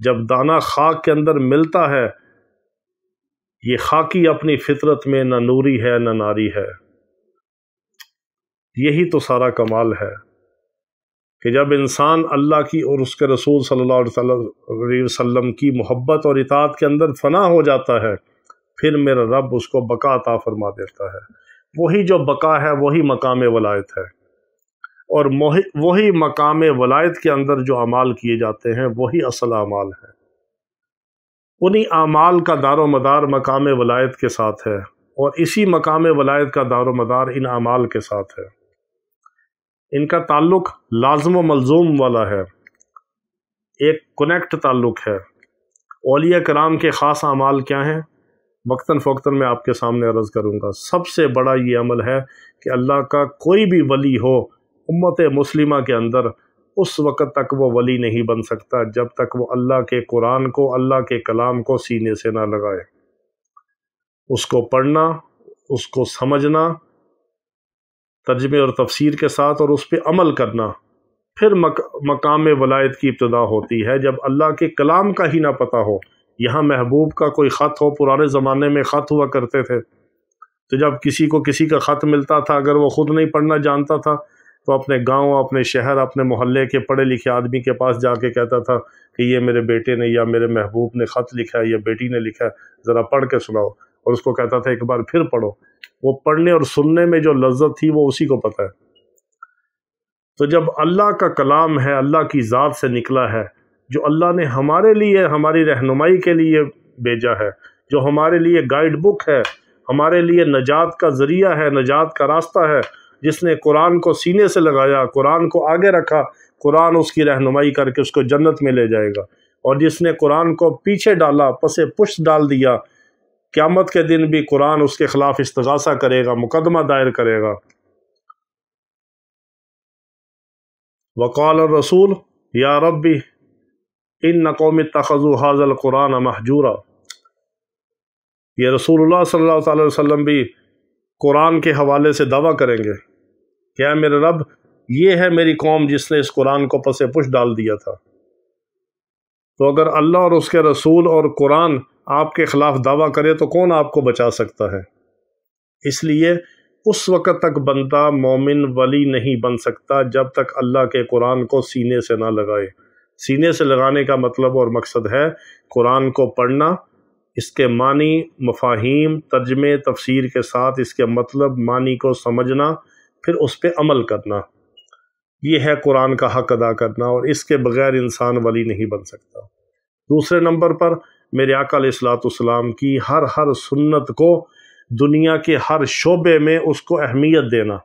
جب دانہ خاک کے اندر ملتا ہے، یہ خاکی اپنی فطرت میں نہ نوری ہے نہ ناری ہے۔ یہی تو سارا کمال ہے کہ جب انسان اللہ کی اور اس کے رسول صلی اللہ علیہ وسلم کی محبت اور اطاعت کے اندر فنا ہو جاتا ہے، پھر میرا رب اس کو بقا عطا فرما دیتا ہے۔ وہی جو بقا ہے وہی مقام ولایت ہے، اور وہی مقام ولایت کے اندر جو اعمال کیے جاتے ہیں وہی اصل اعمال ہے۔ انہی اعمال کا دار و مدار مقام ولایت کے ساتھ ہے، اور اسی مقام ولایت کا دار و مدار ان اعمال کے ساتھ ہے۔ ان کا تعلق لازم و ملزوم والا ہے، ایک کنیکٹ تعلق ہے۔ اولیاء کرام کے خاص اعمال کیا ہیں؟ وقتاً فوقتاً میں آپ کے سامنے عرض کروں گا۔ سب سے بڑا یہ عمل ہے کہ اللہ کا کوئی بھی ولی ہو امت مسلمہ کے اندر، اس وقت تک وہ ولی نہیں بن سکتا جب تک وہ اللہ کے قرآن کو، اللہ کے کلام کو سینے سے نہ لگائے۔ اس کو پڑھنا، اس کو سمجھنا ترجمے اور تفسیر کے ساتھ، اور اس پہ عمل کرنا، پھر مقام ولایت کی ابتدا ہوتی ہے جب اللہ کے کلام کا ہی نہ پتہ ہو۔ یہاں محبوب کا کوئی خط ہو، پرانے زمانے میں خط ہوا کرتے تھے، تو جب کسی کو کسی کا خط ملتا تھا، اگر وہ خود نہیں پڑھنا جانتا تھا تو اپنے گاؤں، اپنے شہر، اپنے محلے کے پڑھے لکھے آدمی کے پاس جا کے کہتا تھا کہ یہ میرے بیٹے نے یا میرے محبوب نے خط لکھا ہے یا بیٹی نے لکھا ہے، ذرا پڑھ کے سناؤ، اور اس کو کہتا تھا ایک بار پھر پڑھو۔ وہ پڑھنے اور سننے میں جو لذت تھی وہ اسی کو پتہ ہے۔ تو جب اللہ کا کلام ہے، اللہ کی ذات سے نکلا ہے، جو اللہ نے ہمارے لیے، ہماری رہنمائی کے لیے بھیجا ہے، جو ہمارے لیے گائیڈ بک ہے، ہمارے لیے نجات کا ذریعہ ہے، نجات کا راستہ ہے، جس نے قرآن کو سینے سے لگایا، قرآن کو آگے رکھا، قرآن اس کی رہنمائی کر کے اس کو جنت میں لے جائے گا، اور جس نے قرآن کو پیچھے ڈالا، پس پشت ڈال دیا، قیامت کے دن بھی قرآن اس کے خلاف استغاثہ کرے گا، مقدمہ دائر کرے گا۔ وقال الرسول یا ربی ان قوم اتخذوا هذا القرآن مہجورا۔ یہ رسول اللہ صلی اللہ علیہ وسلم بھی قرآن کے حوالے سے دعویٰ کریں گے کہ اے میرے رب، یہ ہے میری قوم جس نے اس قرآن کو پس پش ڈال دیا تھا۔ تو اگر اللہ اور اس کے رسول اور قرآن آپ کے خلاف دعویٰ کرے تو کون آپ کو بچا سکتا ہے؟ اس لیے اس وقت تک بندہ مومن ولی نہیں بن سکتا جب تک اللہ کے قرآن کو سینے سے نہ لگائے۔ سینے سے لگانے کا مطلب اور مقصد ہے قرآن کو پڑھنا، اس کے معنی، مفاہیم، ترجمے، تفسیر کے ساتھ اس کے مطلب، معنی کو سمجھنا، پھر اس پہ عمل کرنا۔ یہ ہے قرآن کا حق ادا کرنا، اور اس کے بغیر انسان ولی نہیں بن سکتا۔ دوسرے نمبر پر میرے آقا علیہ الصلوۃ والسلام کی ہر سنت کو دنیا کے ہر شعبے میں اس کو اہمیت دینا۔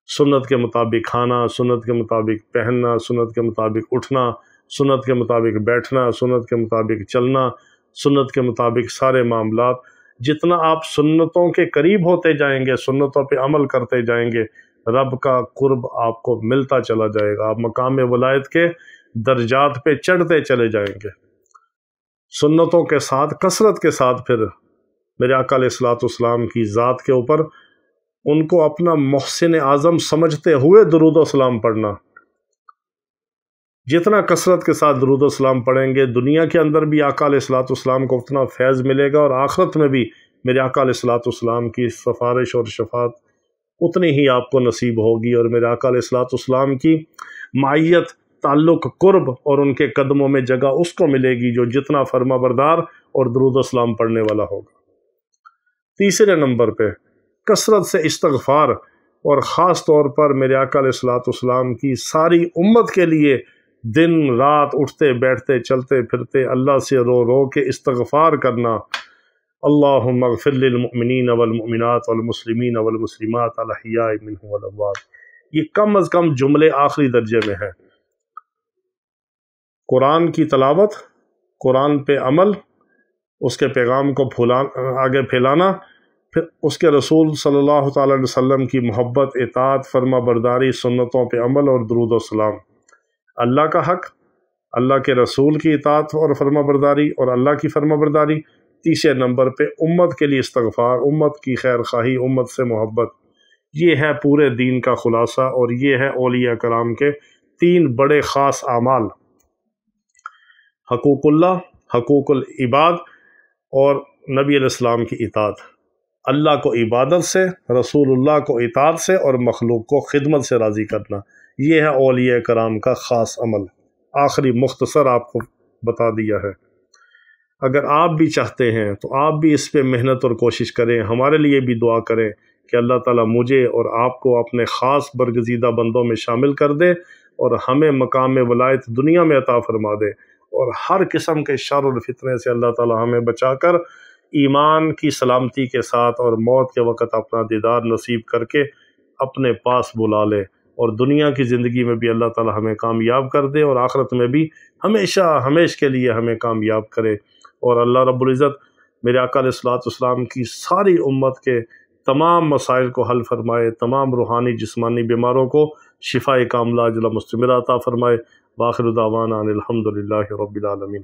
سنت کے مطابق کھانا، سنت کے مطابق پہننا، سنت کے مطابق اٹھنا، سنت کے مطابق بیٹھنا، سنت کے مطابق چلنا، سنت کے مطابق سارے معاملات۔ جتنا آپ سنتوں کے قریب ہوتے جائیں گے، سنتوں پہ عمل کرتے جائیں گے، رب کا قرب آپ کو ملتا چلا جائے گا، آپ مقام ولایت کے درجات پہ چڑھتے چلے جائیں گے۔ سنتوں کے ساتھ، کثرت کے ساتھ، پھر میرے آقا علیہ الصلوۃ والسلام کی ذات کے اوپر ان کو اپنا محسن اعظم سمجھتے ہوئے درود و سلام پڑھنا۔ جتنا کثرت کے ساتھ درود و سلام پڑھیں گے، دنیا کے اندر بھی آقا علیہ الصلوۃ والسلام کو اتنا فیض ملے گا، اور آخرت میں بھی میرے آقا علیہ الصلوۃ والسلام کی سفارش اور شفاعت اتنی ہی آپ کو نصیب ہوگی، اور میرے آقا علیہ الصلوۃ والسلام کی معیت، تعلق، قرب اور ان کے قدموں میں جگہ اس کو ملے گی جو جتنا فرما بردار اور درود و سلام پڑھنے والا ہوگا۔ تیسرے نمبر پہ کثرت سے استغفار، اور خاص طور پر میرے آقا علیہ الصلوۃ والسلام کی ساری امت کے لیے دن رات اٹھتے بیٹھتے چلتے پھرتے اللہ سے رو رو کے استغفار کرنا۔ اللہم اغفر للمؤمنین والمؤمنات والمسلمین والمسلمات الاحیاء منہم والاموات۔ یہ کم از کم جملے آخری درجے میں ہیں۔ قرآن کی تلاوت، قرآن پہ عمل، اس کے پیغام کو آگے پھیلانا، پھر اس کے رسول صلی اللہ تعالی علیہ وسلم کی محبت، اطاعت، فرما برداری، سنتوں پہ عمل اور درود و سلام۔ اللہ کا حق، اللہ کے رسول کی اطاعت اور فرما برداری اور اللہ کی فرما برداری۔ تیسرے نمبر پہ امت کے لیے استغفار، امت کی خیر خواہی، امت سے محبت۔ یہ ہے پورے دین کا خلاصہ، اور یہ ہے اولیاء کرام کے 3 بڑے خاص اعمال۔ حقوق اللہ، حقوق العباد اور نبی علیہ السلام کی اطاعت، اللہ کو عبادت سے، رسول اللہ کو اطاعت سے اور مخلوق کو خدمت سے راضی کرنا، یہ ہے اولیاء کرام کا خاص عمل۔ آخری مختصر آپ کو بتا دیا ہے۔ اگر آپ بھی چاہتے ہیں تو آپ بھی اس پہ محنت اور کوشش کریں، ہمارے لیے بھی دعا کریں کہ اللہ تعالیٰ مجھے اور آپ کو اپنے خاص برگزیدہ بندوں میں شامل کر دے اور ہمیں مقام ولایت دنیا میں عطا فرما دے، اور ہر قسم کے شر اور فتنے سے اللہ تعالیٰ ہمیں بچا کر ایمان کی سلامتی کے ساتھ اور موت کے وقت اپنا دیدار نصیب کر کے اپنے پاس بلا لے، اور دنیا کی زندگی میں بھی اللہ تعالیٰ ہمیں کامیاب کر دے اور آخرت میں بھی ہمیشہ کے لیے ہمیں کامیاب کرے، اور اللہ رب العزت میرے آقا علیہ الصلوۃ والسلام کی ساری امت کے تمام مسائل کو حل فرمائے، تمام روحانی جسمانی بیماروں کو شفاء کاملہ عاجلہ مستمرہ عطا فرمائے۔ وآخر دعوانا ان الحمد للہ رب العالمین۔